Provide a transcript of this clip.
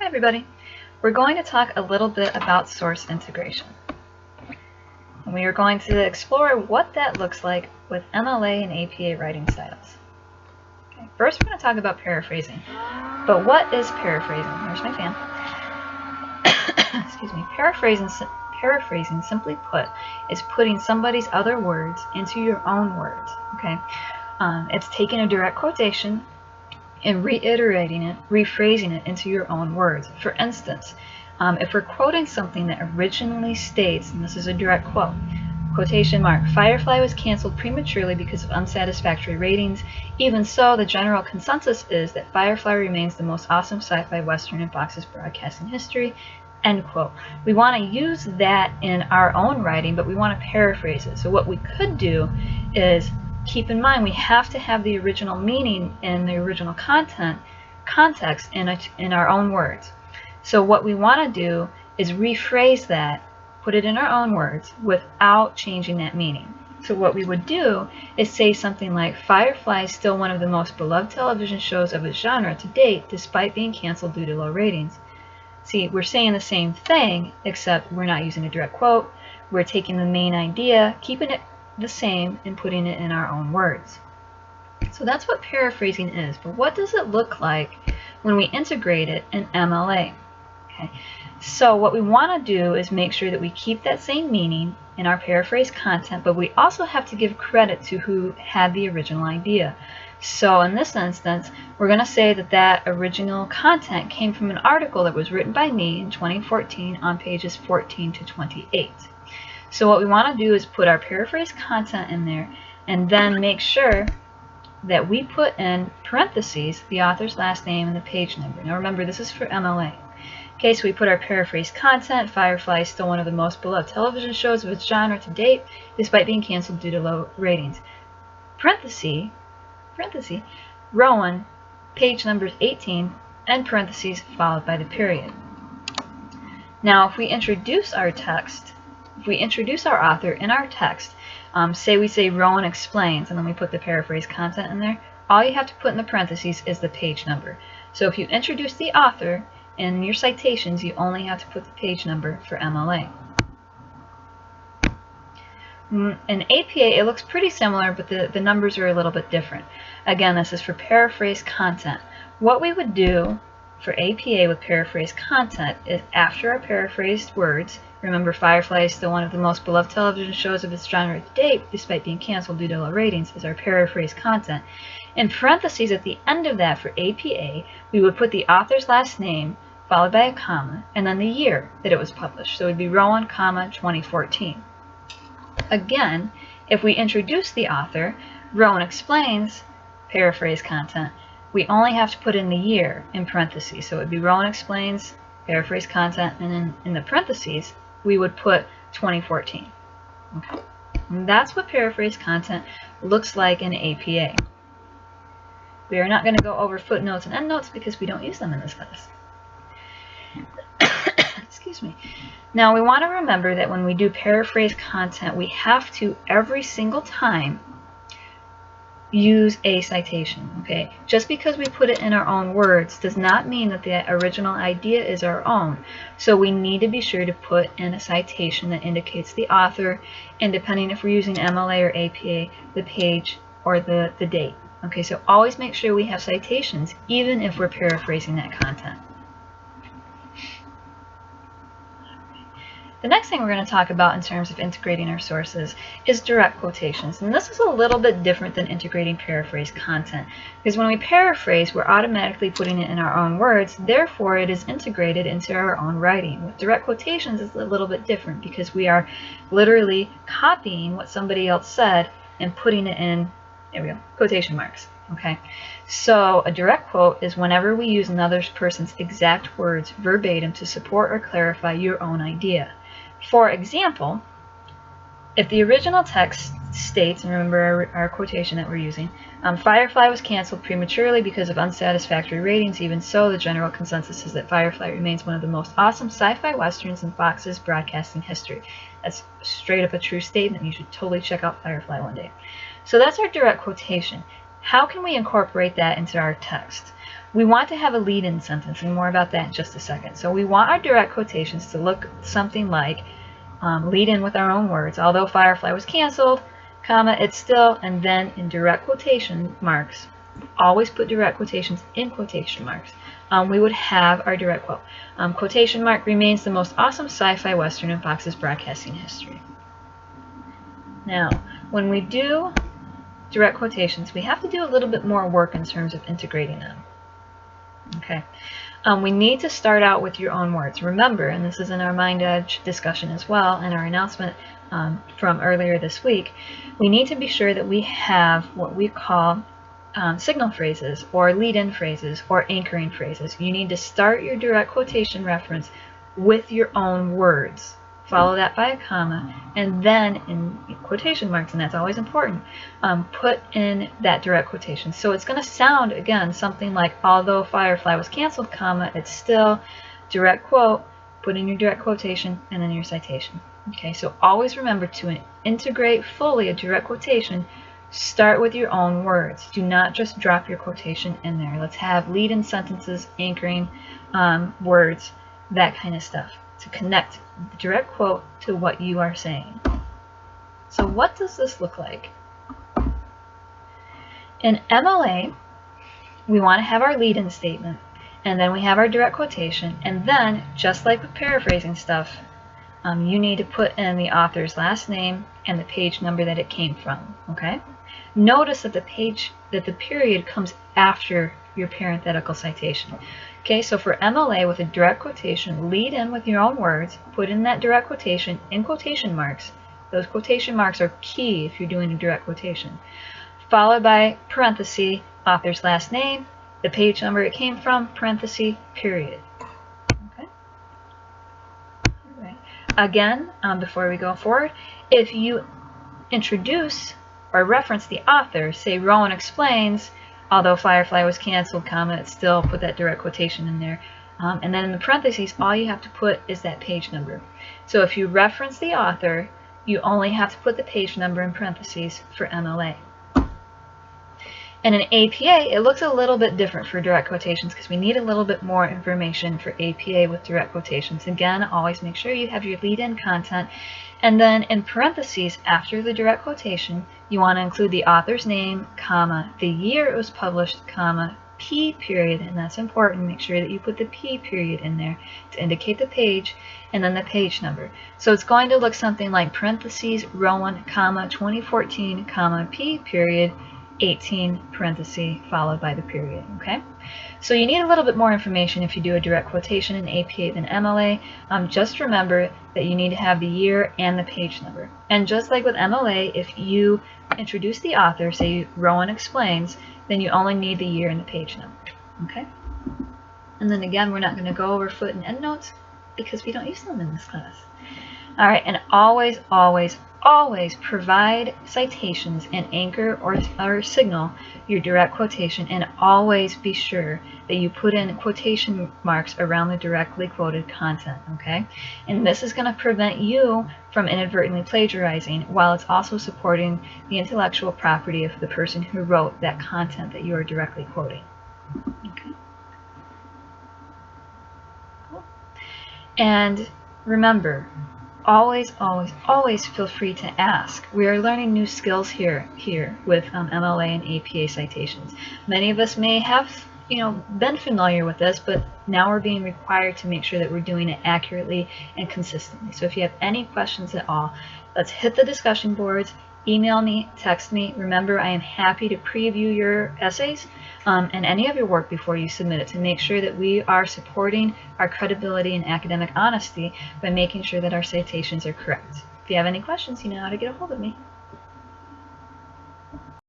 Hi everybody. We're going to talk a little bit about source integration. And we are going to explore what that looks like with MLA and APA writing styles. Okay, first we're going to talk about paraphrasing. But what is paraphrasing? Here's my fan. Excuse me. Paraphrasing, simply put, is putting somebody's other words into your own words. Okay, it's taking a direct quotation and reiterating it, rephrasing it into your own words. For instance, if we're quoting something that originally states, and this is a direct quote, quotation mark, Firefly was canceled prematurely because of unsatisfactory ratings. Even so, the general consensus is that Firefly remains the most awesome sci-fi western in Fox's broadcasting history. End quote. We want to use that in our own writing, but we want to paraphrase it. So what we could do is keep in mind we have to have the original meaning and the original context in our own words. So what we want to do is rephrase that, put it in our own words without changing that meaning. So what we would do is say something like, Firefly is still one of the most beloved television shows of its genre to date, despite being canceled due to low ratings. See, we're saying the same thing, except we're not using a direct quote. We're taking the main idea, keeping it the same, and putting it in our own words. So that's what paraphrasing is. But what does it look like when we integrate it in MLA? Okay. So what we want to do is make sure that we keep that same meaning in our paraphrase content, but we also have to give credit to who had the original idea. So in this instance, we're going to say that that original content came from an article that was written by me in 2014 on pages 14 to 28. So what we want to do is put our paraphrase content in there and then make sure that we put in parentheses the author's last name and the page number. Now remember, this is for MLA. Okay, so we put our paraphrase content, Firefly is still one of the most beloved television shows of its genre to date, despite being canceled due to low ratings. Parenthesis, Rowan, page number 18, and parentheses followed by the period. Now if we introduce our text, if we introduce our author in our text, say we say Rowan explains, and then we put the paraphrase content in there, all you have to put in the parentheses is the page number. So if you introduce the author in your citations, you only have to put the page number for MLA. In APA, it looks pretty similar, but the numbers are a little bit different. Again, this is for paraphrase content. What we would do for APA with paraphrase content is after our paraphrased words, remember Firefly is still one of the most beloved television shows of its genre to date, despite being canceled due to low ratings, is our paraphrase content. In parentheses at the end of that for APA, we would put the author's last name, followed by a comma, and then the year that it was published. So it would be Rowan, 2014. Again, if we introduce the author, Rowan explains, paraphrase content, we only have to put in the year in parentheses. So it would be Rowan explains, paraphrase content, and then in the parentheses, we would put 2014. Okay. And that's what paraphrase content looks like in APA. We are not going to go over footnotes and endnotes because we don't use them in this class. Excuse me. Now we want to remember that when we do paraphrase content, we have to every single time use a citation. Okay, just because we put it in our own words does not mean that the original idea is our own. So we need to be sure to put in a citation that indicates the author, and depending if we're using MLA or APA, the page or the date. Okay, so always make sure we have citations even if we're paraphrasing that content. The next thing we're going to talk about in terms of integrating our sources is direct quotations. And this is a little bit different than integrating paraphrase content, because when we paraphrase, we're automatically putting it in our own words, therefore it is integrated into our own writing. With direct quotations, it's a little bit different because we are literally copying what somebody else said and putting it in, there we go, quotation marks. Okay, so a direct quote is whenever we use another person's exact words verbatim to support or clarify your own idea. For example, if the original text states, and remember our quotation that we're using, Firefly was canceled prematurely because of unsatisfactory ratings. Even so, the general consensus is that Firefly remains one of the most awesome sci-fi westerns in Fox's broadcasting history. That's straight up a true statement. You should totally check out Firefly one day. So that's our direct quotation. How can we incorporate that into our text? we want to have a lead-in sentence, and more about that in just a second. So we want our direct quotations to look something like, lead in with our own words, although Firefly was canceled, comma, it's still, and then in direct quotation marks, always put direct quotations in quotation marks. We would have our direct quote. Quotation mark remains the most awesome sci-fi western in Fox's broadcasting history. Now, when we do direct quotations, we have to do a little bit more work in terms of integrating them. Okay. We need to start out with your own words. Remember, and this is in our Mind Edge discussion as well, and our announcement from earlier this week, we need to be sure that we have what we call signal phrases, or lead-in phrases, or anchoring phrases. You need to start your direct quotation reference with your own words. Follow that by a comma, and then in quotation marks, and that's always important, put in that direct quotation. So it's going to sound, again, something like, although Firefly was canceled, comma, it's still, direct quote, put in your direct quotation, and then your citation. Okay, so always remember to integrate fully a direct quotation. Start with your own words. Do not just drop your quotation in there. Let's have lead-in sentences, anchoring words, that kind of stuff, to connect the direct quote to what you are saying. So what does this look like? In MLA, we want to have our lead-in statement, and then we have our direct quotation, and then, just like with paraphrasing stuff, you need to put in the author's last name and the page number that it came from. Okay? Notice that the period comes after your parenthetical citation. Okay, so for MLA with a direct quotation, lead in with your own words, put in that direct quotation in quotation marks. Those quotation marks are key if you're doing a direct quotation. Followed by parenthesis, author's last name, the page number it came from, parenthesis, period. Okay. All right. Again, before we go forward, if you introduce or reference the author, say Rowan explains, although Firefly was canceled, comma, it's still, put that direct quotation in there. And then in the parentheses, all you have to put is that page number. So if you reference the author, you only have to put the page number in parentheses for MLA. And in APA, it looks a little bit different for direct quotations because we need a little bit more information for APA with direct quotations. Again, always make sure you have your lead-in content. And then in parentheses, after the direct quotation, you want to include the author's name, comma, the year it was published, comma, P period, and that's important. Make sure that you put the P period in there to indicate the page, and then the page number. So it's going to look something like parentheses, Rowan, comma, 2014, comma, P period, 18, parenthesis, followed by the period. Okay? So you need a little bit more information if you do a direct quotation in APA than MLA. Just remember that you need to have the year and the page number. And just like with MLA, if you introduce the author, say Rowan explains, then you only need the year and the page number. Okay? And then again, we're not going to go over foot and endnotes because we don't use them in this class. All right, and always, always, always provide citations and anchor or signal your direct quotation, and always be sure that you put in quotation marks around the directly quoted content, okay? And this is going to prevent you from inadvertently plagiarizing, while it's also supporting the intellectual property of the person who wrote that content that you are directly quoting. Okay. Cool. And remember, always, always, always feel free to ask. We are learning new skills here with MLA and APA citations. Many of us may have, been familiar with this, but now we're being required to make sure that we're doing it accurately and consistently. So if you have any questions at all, let's hit the discussion boards, email me, text me. Remember, I am happy to preview your essays and any of your work before you submit it to make sure that we are supporting our credibility and academic honesty by making sure that our citations are correct. If you have any questions, you know how to get a hold of me.